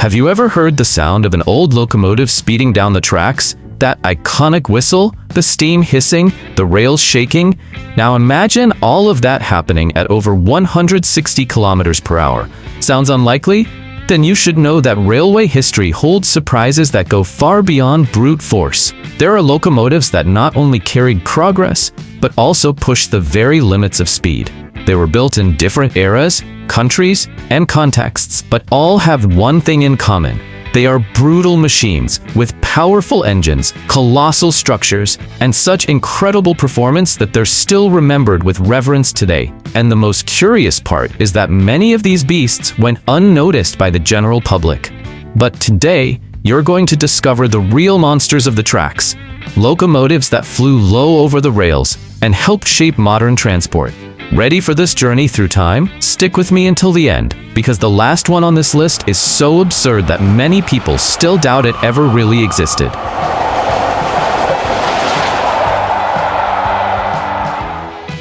Have you ever heard the sound of an old locomotive speeding down the tracks? That iconic whistle, the steam hissing, the rails shaking? Now imagine all of that happening at over 160 kilometers per hour. Sounds unlikely? Then you should know that railway history holds surprises that go far beyond brute force. There are locomotives that not only carried progress, but also pushed the very limits of speed. They were built in different eras, countries, and contexts, but all have one thing in common. They are brutal machines with powerful engines, colossal structures, and such incredible performance that they're still remembered with reverence today. And the most curious part is that many of these beasts went unnoticed by the general public. But today, you're going to discover the real monsters of the tracks, locomotives that flew low over the rails and helped shape modern transport. Ready for this journey through time? Stick with me until the end, because the last one on this list is so absurd that many people still doubt it ever really existed.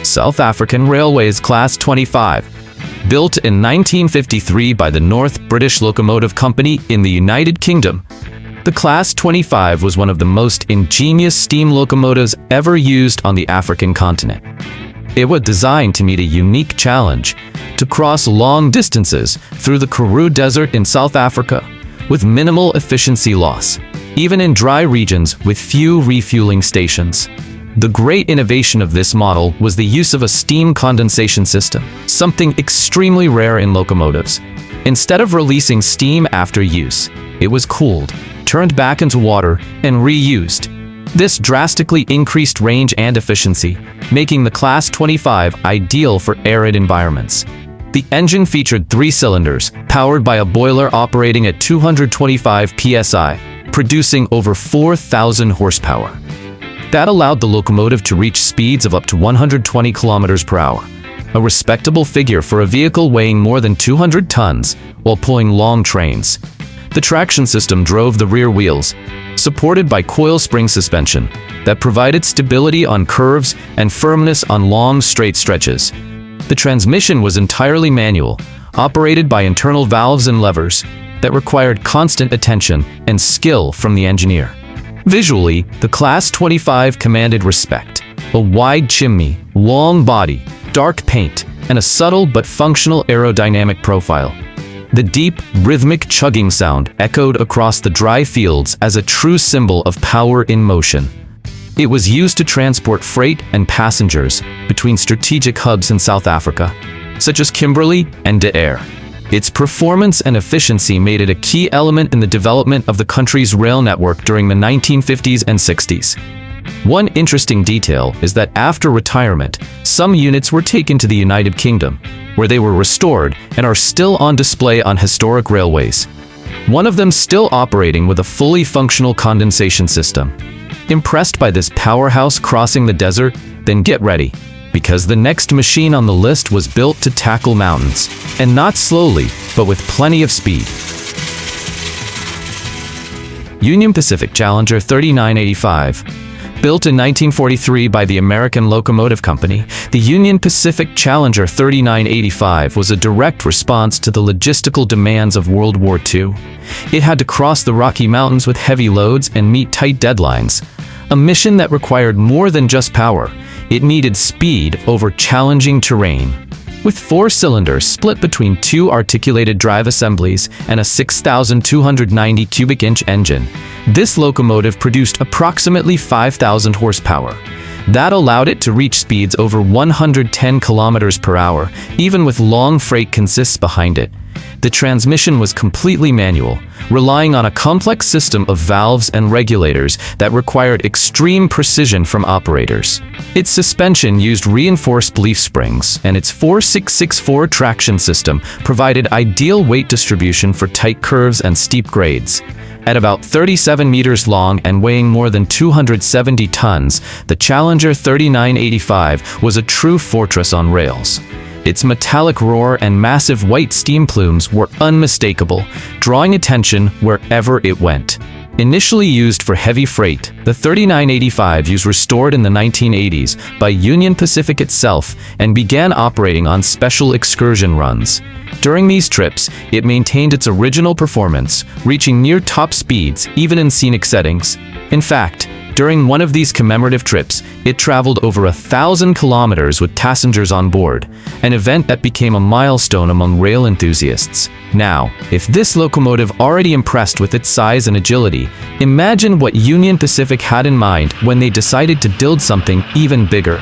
South African Railways Class 25. Built in 1953 by the North British Locomotive Company in the United Kingdom, the Class 25 was one of the most ingenious steam locomotives ever used on the African continent. It was designed to meet a unique challenge, to cross long distances through the Karoo Desert in South Africa with minimal efficiency loss, even in dry regions with few refueling stations. The great innovation of this model was the use of a steam condensation system, something extremely rare in locomotives. Instead of releasing steam after use, it was cooled, turned back into water, and reused. This drastically increased range and efficiency, making the Class 25 ideal for arid environments. The engine featured 3 cylinders, powered by a boiler operating at 225 psi, producing over 4,000 horsepower. That allowed the locomotive to reach speeds of up to 120 kilometers per hour, a respectable figure for a vehicle weighing more than 200 tons while pulling long trains. The traction system drove the rear wheels, supported by coil spring suspension that provided stability on curves and firmness on long straight stretches. The transmission was entirely manual, operated by internal valves and levers that required constant attention and skill from the engineer. Visually, the Class 25 commanded respect. A wide chimney, long body, dark paint, and a subtle but functional aerodynamic profile. The deep, rhythmic chugging sound echoed across the dry fields as a true symbol of power in motion. It was used to transport freight and passengers between strategic hubs in South Africa, such as Kimberley and De Air. Its performance and efficiency made it a key element in the development of the country's rail network during the 1950s and 60s. One interesting detail is that after retirement, some units were taken to the United Kingdom, where they were restored and are still on display on historic railways. One of them still operating with a fully functional condensation system. Impressed by this powerhouse crossing the desert? Then get ready, because the next machine on the list was built to tackle mountains, and not slowly, but with plenty of speed. Union Pacific Challenger 3985. Built in 1943 by the American Locomotive Company, the Union Pacific Challenger 3985 was a direct response to the logistical demands of World War II. It had to cross the Rocky Mountains with heavy loads and meet tight deadlines, a mission that required more than just power. It needed speed over challenging terrain. With 4 cylinders split between 2 articulated drive assemblies and a 6,290 cubic inch engine, this locomotive produced approximately 5,000 horsepower. That allowed it to reach speeds over 110 kilometers per hour, even with long freight consists behind it. The transmission was completely manual, relying on a complex system of valves and regulators that required extreme precision from operators. Its suspension used reinforced leaf springs, and its 4664 traction system provided ideal weight distribution for tight curves and steep grades. At about 37 meters long and weighing more than 270 tons, the Challenger 3985 was a true fortress on rails. Its metallic roar and massive white steam plumes were unmistakable, drawing attention wherever it went. Initially used for heavy freight, the 3985 was restored in the 1980s by Union Pacific itself and began operating on special excursion runs. During these trips, it maintained its original performance, reaching near top speeds even in scenic settings. In fact, during one of these commemorative trips, it traveled over 1,000 kilometers with passengers on board, an event that became a milestone among rail enthusiasts. Now, if this locomotive already impressed with its size and agility, imagine what Union Pacific had in mind when they decided to build something even bigger.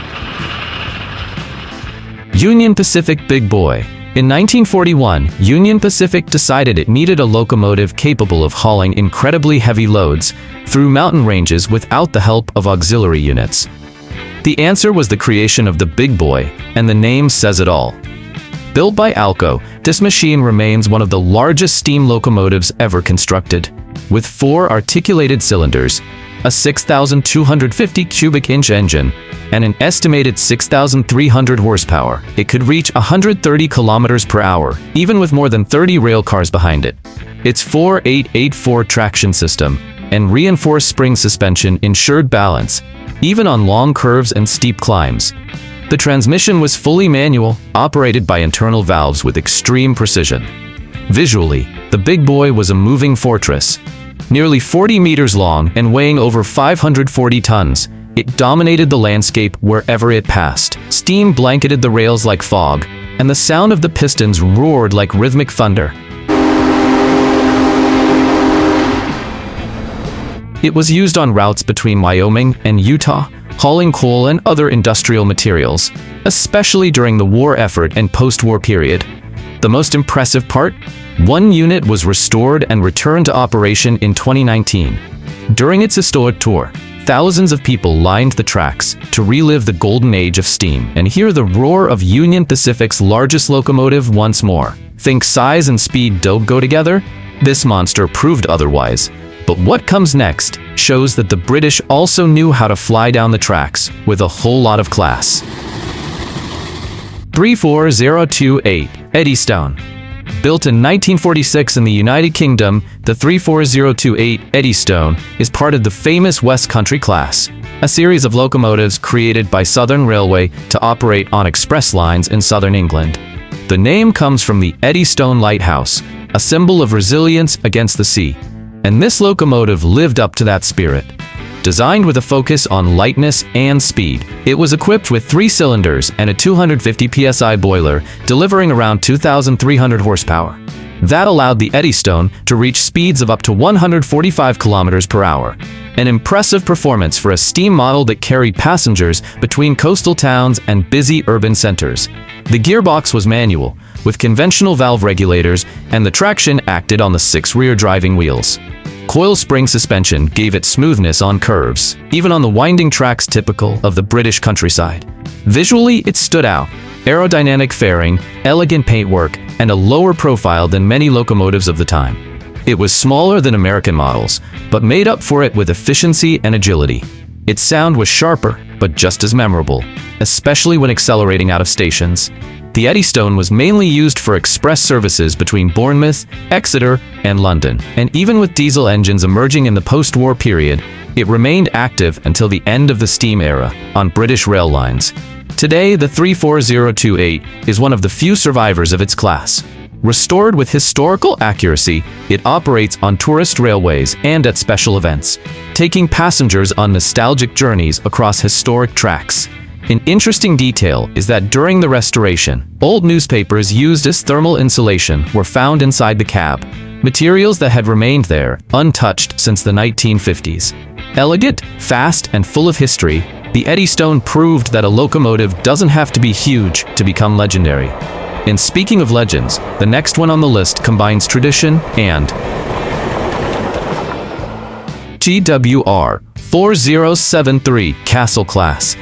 Union Pacific Big Boy. In 1941, Union Pacific decided it needed a locomotive capable of hauling incredibly heavy loads through mountain ranges without the help of auxiliary units. The answer was the creation of the Big Boy, and the name says it all. Built by Alco, this machine remains one of the largest steam locomotives ever constructed. With 4 articulated cylinders, a 6,250 cubic inch engine, and an estimated 6,300 horsepower, it could reach 130 kilometers per hour, even with more than 30 rail cars behind it. Its 4884 traction system and reinforced spring suspension ensured balance, even on long curves and steep climbs. The transmission was fully manual, operated by internal valves with extreme precision. Visually, the Big Boy was a moving fortress. Nearly 40 meters long and weighing over 540 tons, it dominated the landscape wherever it passed. Steam blanketed the rails like fog, and the sound of the pistons roared like rhythmic thunder. It was used on routes between Wyoming and Utah, hauling coal and other industrial materials, especially during the war effort and post-war period. The most impressive part? One unit was restored and returned to operation in 2019. During its historic tour, thousands of people lined the tracks to relive the golden age of steam and hear the roar of Union Pacific's largest locomotive once more. Think size and speed don't go together? This monster proved otherwise. But what comes next shows that the British also knew how to fly down the tracks with a whole lot of class. 34028 Eddystone. Built in 1946 in the United Kingdom, the 34028 Eddystone is part of the famous West Country Class, a series of locomotives created by Southern Railway to operate on express lines in southern England. The name comes from the Eddystone Lighthouse, a symbol of resilience against the sea. And this locomotive lived up to that spirit. Designed with a focus on lightness and speed, it was equipped with 3 cylinders and a 250 psi boiler, delivering around 2,300 horsepower. That allowed the Eddystone to reach speeds of up to 145 kilometers per hour, an impressive performance for a steam model that carried passengers between coastal towns and busy urban centers. The gearbox was manual, with conventional valve regulators, and the traction acted on the 6 rear driving wheels. Coil spring suspension gave it smoothness on curves, even on the winding tracks typical of the British countryside. Visually, it stood out. Aerodynamic fairing, elegant paintwork, and a lower profile than many locomotives of the time. It was smaller than American models, but made up for it with efficiency and agility. Its sound was sharper, but just as memorable, especially when accelerating out of stations. The Eddystone was mainly used for express services between Bournemouth, Exeter, and London, and even with diesel engines emerging in the post-war period, it remained active until the end of the steam era on British rail lines. Today, the 34028 is one of the few survivors of its class. Restored with historical accuracy, it operates on tourist railways and at special events, taking passengers on nostalgic journeys across historic tracks. An interesting detail is that during the restoration, old newspapers used as thermal insulation were found inside the cab, materials that had remained there, untouched since the 1950s. Elegant, fast, and full of history, the Eddystone proved that a locomotive doesn't have to be huge to become legendary. And speaking of legends, the next one on the list combines tradition and GWR 4073 Castle Class.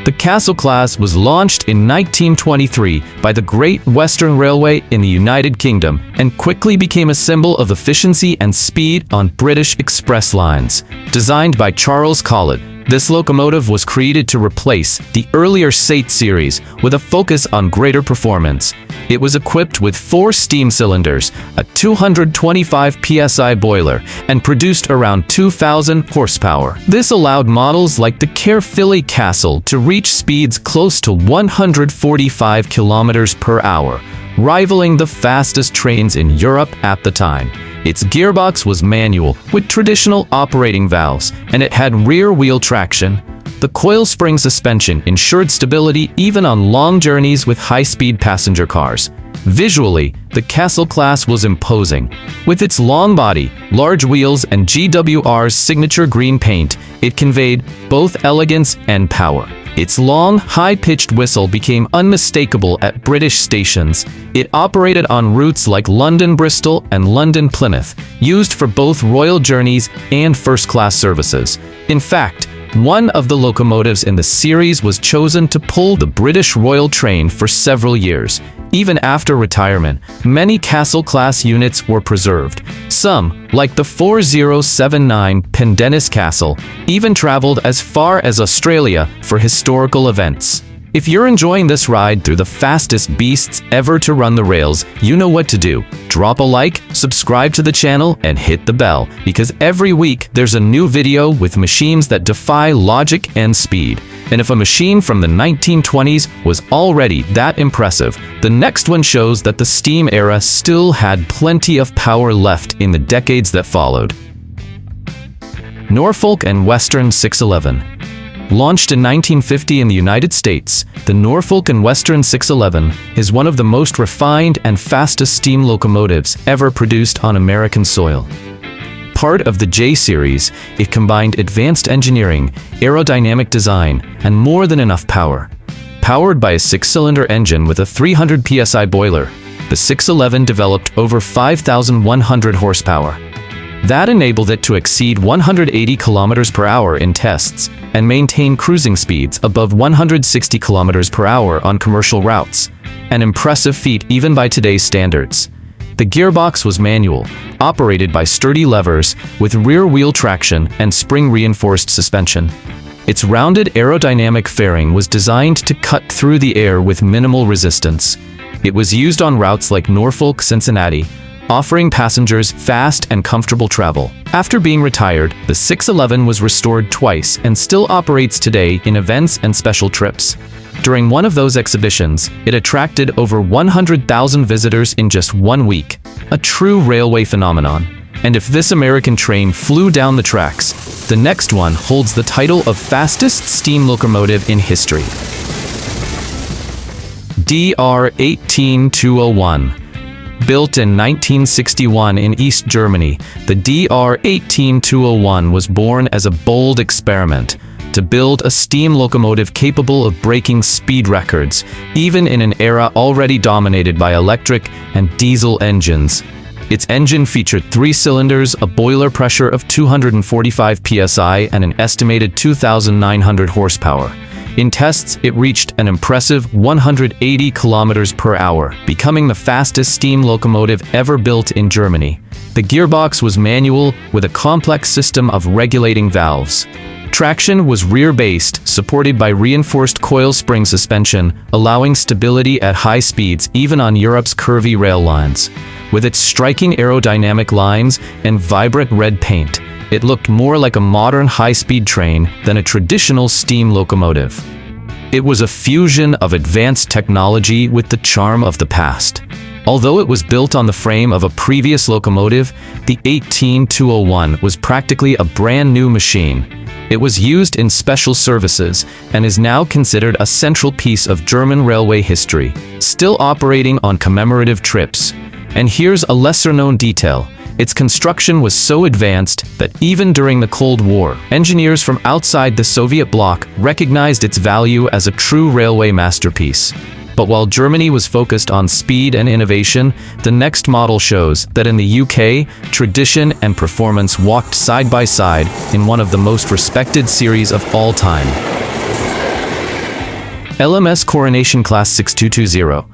The Castle Class was launched in 1923 by the Great Western Railway in the United Kingdom and quickly became a symbol of efficiency and speed on British express lines. Designed by Charles Collett, this locomotive was created to replace the earlier Sate series with a focus on greater performance. It was equipped with 4 steam cylinders, a 225 psi boiler, and produced around 2,000 horsepower. This allowed models like the Caerphilly Castle to reach speeds close to 145 kilometers per hour, rivaling the fastest trains in Europe at the time. Its gearbox was manual, with traditional operating valves, and it had rear-wheel traction. The coil spring suspension ensured stability even on long journeys with high-speed passenger cars. Visually, the Castle Class was imposing. With its long body, large wheels, and GWR's signature green paint, it conveyed both elegance and power. Its long, high-pitched whistle became unmistakable at British stations. It operated on routes like London-Bristol and London-Plymouth, used for both royal journeys and first-class services. In fact, one of the locomotives in the series was chosen to pull the British Royal train for several years. Even after retirement, many Castle-class units were preserved. Some, like the 4079 Pendennis Castle, even traveled as far as Australia for historical events. If you're enjoying this ride through the fastest beasts ever to run the rails, you know what to do. Drop a like, subscribe to the channel, and hit the bell, because every week there's a new video with machines that defy logic and speed. And if a machine from the 1920s was already that impressive, the next one shows that the steam era still had plenty of power left in the decades that followed. Norfolk and Western 611. Launched in 1950 in the United States, the Norfolk and Western 611 is one of the most refined and fastest steam locomotives ever produced on American soil. Part of the J-Series, it combined advanced engineering, aerodynamic design, and more than enough power. Powered by a 6-cylinder engine with a 300 psi boiler, the 611 developed over 5,100 horsepower. That enabled it to exceed 180 kilometers per hour in tests and maintain cruising speeds above 160 kilometers per hour on commercial routes, an impressive feat even by today's standards. The gearbox was manual, operated by sturdy levers with rear-wheel traction and spring-reinforced suspension. Its rounded aerodynamic fairing was designed to cut through the air with minimal resistance. It was used on routes like Norfolk-Cincinnati, offering passengers fast and comfortable travel. After being retired, the 611 was restored twice and still operates today in events and special trips. During one of those exhibitions, it attracted over 100,000 visitors in just 1 week, a true railway phenomenon. And if this American train flew down the tracks, the next one holds the title of fastest steam locomotive in history. DR 18201. Built in 1961 in East Germany, the DR 18201 was born as a bold experiment to build a steam locomotive capable of breaking speed records, even in an era already dominated by electric and diesel engines. Its engine featured 3 cylinders, a boiler pressure of 245 psi, and an estimated 2,900 horsepower. In tests, it reached an impressive 180 kilometers per hour, becoming the fastest steam locomotive ever built in Germany. The gearbox was manual with a complex system of regulating valves. Traction was rear-based, supported by reinforced coil spring suspension, allowing stability at high speeds even on Europe's curvy rail lines. With its striking aerodynamic lines and vibrant red paint, it looked more like a modern high-speed train than a traditional steam locomotive. It was a fusion of advanced technology with the charm of the past. Although it was built on the frame of a previous locomotive, the 18201 was practically a brand new machine. It was used in special services and is now considered a central piece of German railway history, still operating on commemorative trips. And here's a lesser-known detail. Its construction was so advanced that even during the Cold War, engineers from outside the Soviet bloc recognized its value as a true railway masterpiece. But while Germany was focused on speed and innovation, the next model shows that in the UK, tradition and performance walked side by side in one of the most respected series of all time. LMS Coronation Class 6220.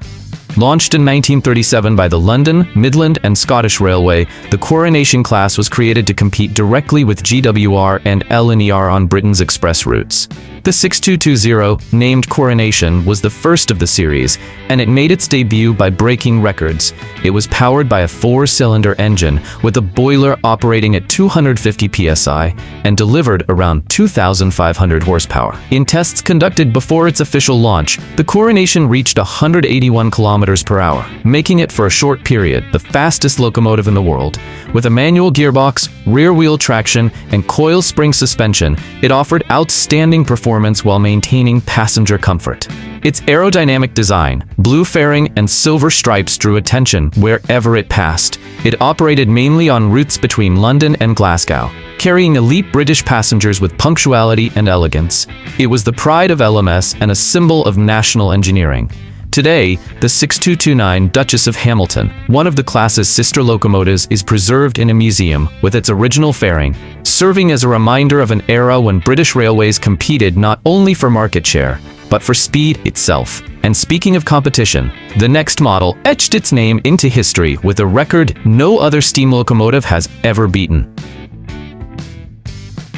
Launched in 1937 by the London, Midland, and Scottish Railway, the Coronation Class was created to compete directly with GWR and LNER on Britain's express routes. The 6220, named Coronation, was the first of the series, and it made its debut by breaking records. It was powered by a 4-cylinder engine with a boiler operating at 250 psi and delivered around 2,500 horsepower. In tests conducted before its official launch, the Coronation reached 181 kilometers kilometers per hour, making it for a short period the fastest locomotive in the world. With a manual gearbox, rear-wheel traction, and coil spring suspension, it offered outstanding performance while maintaining passenger comfort. Its aerodynamic design, blue fairing and silver stripes drew attention wherever it passed. It operated mainly on routes between London and Glasgow, carrying elite British passengers with punctuality and elegance. It was the pride of LMS and a symbol of national engineering. Today, the 6229 Duchess of Hamilton, one of the class's sister locomotives, is preserved in a museum with its original fairing, serving as a reminder of an era when British railways competed not only for market share, but for speed itself. And speaking of competition, the next model etched its name into history with a record no other steam locomotive has ever beaten.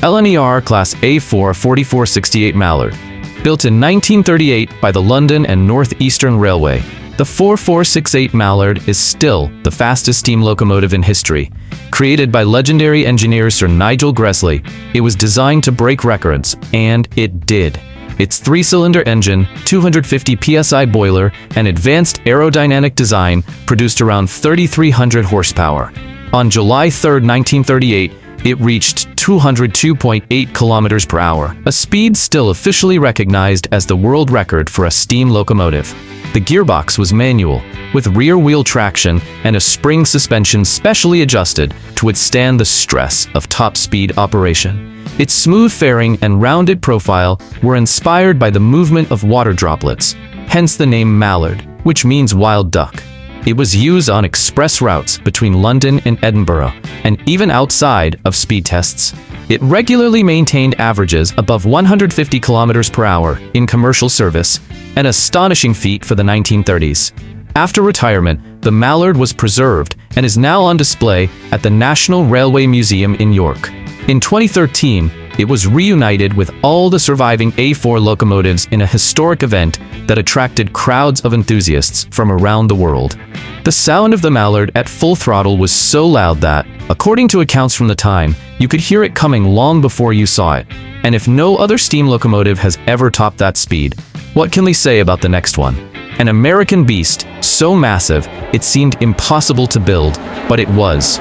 LNER Class A4 4468 Mallard. Built in 1938 by the London and North Eastern Railway, the 4468 Mallard is still the fastest steam locomotive in history. Created by legendary engineer Sir Nigel Gresley, it was designed to break records, and it did. Its three-cylinder engine, 250 psi boiler, and advanced aerodynamic design produced around 3,300 horsepower. On July 3, 1938, it reached 202.8 kilometers per hour, a speed still officially recognized as the world record for a steam locomotive. The gearbox was manual, with rear-wheel traction and a spring suspension specially adjusted to withstand the stress of top-speed operation. Its smooth fairing and rounded profile were inspired by the movement of water droplets, hence the name Mallard, which means wild duck. It was used on express routes between London and Edinburgh, and even outside of speed tests. It regularly maintained averages above 150 kilometers per hour in commercial service, an astonishing feat for the 1930s. After retirement, the Mallard was preserved and is now on display at the National Railway Museum in York. In 2013, it was reunited with all the surviving A4 locomotives in a historic event that attracted crowds of enthusiasts from around the world. The sound of the Mallard at full throttle was so loud that, according to accounts from the time, you could hear it coming long before you saw it. And if no other steam locomotive has ever topped that speed, what can we say about the next one? An American beast, so massive, it seemed impossible to build, but it was.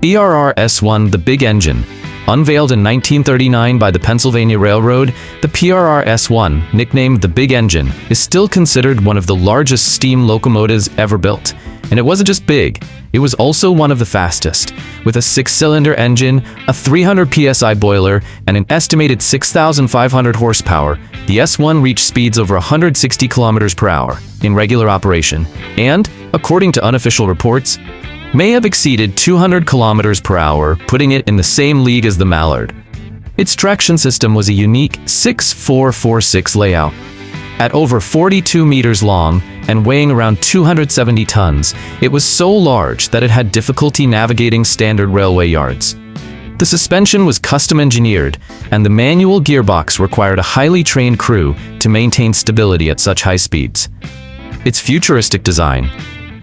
PRR S1, the big engine. Unveiled in 1939 by the Pennsylvania Railroad, the PRR S1, nicknamed the Big Engine, is still considered one of the largest steam locomotives ever built. And it wasn't just big, it was also one of the fastest. With a 6-cylinder engine, a 300 psi boiler, and an estimated 6,500 horsepower, the S1 reached speeds over 160 kilometers per hour in regular operation, and, according to unofficial reports, may have exceeded 200 kilometers per hour, putting it in the same league as the Mallard. Its traction system was a unique 6-4-4-6 layout. At over 42 meters long and weighing around 270 tons, it was so large that it had difficulty navigating standard railway yards. The suspension was custom engineered, and the manual gearbox required a highly trained crew to maintain stability at such high speeds. Its futuristic design,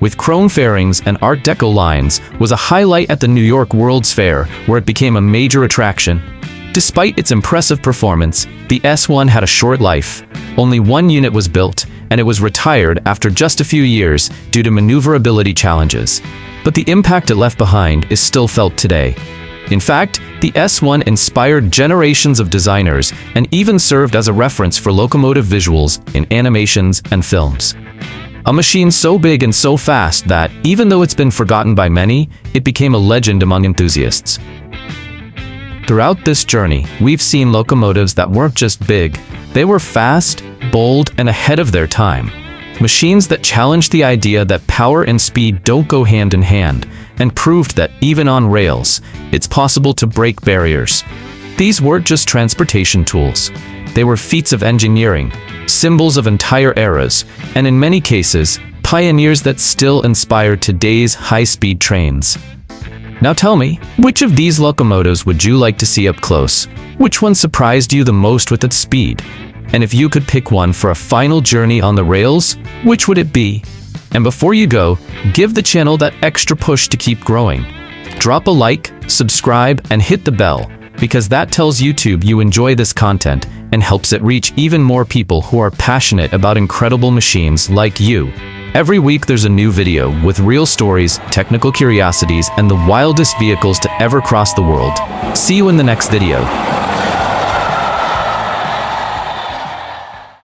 with chrome fairings and Art Deco lines, was a highlight at the New York World's Fair, where it became a major attraction. Despite its impressive performance, the S1 had a short life. Only one unit was built, and it was retired after just a few years due to maneuverability challenges. But the impact it left behind is still felt today. In fact, the S1 inspired generations of designers and even served as a reference for locomotive visuals in animations and films. A machine so big and so fast that, even though it's been forgotten by many, it became a legend among enthusiasts. Throughout this journey, we've seen locomotives that weren't just big, they were fast, bold, and ahead of their time. Machines that challenged the idea that power and speed don't go hand in hand, and proved that even on rails, it's possible to break barriers. These weren't just transportation tools. They were feats of engineering, symbols of entire eras, and in many cases, pioneers that still inspire today's high-speed trains. Now tell me, which of these locomotives would you like to see up close? Which one surprised you the most with its speed? And if you could pick one for a final journey on the rails, which would it be? And before you go, give the channel that extra push to keep growing. Drop a like, subscribe, and hit the bell. because that tells YouTube you enjoy this content and helps it reach even more people who are passionate about incredible machines like you. Every week there's a new video with real stories, technical curiosities, and the wildest vehicles to ever cross the world. See you in the next video.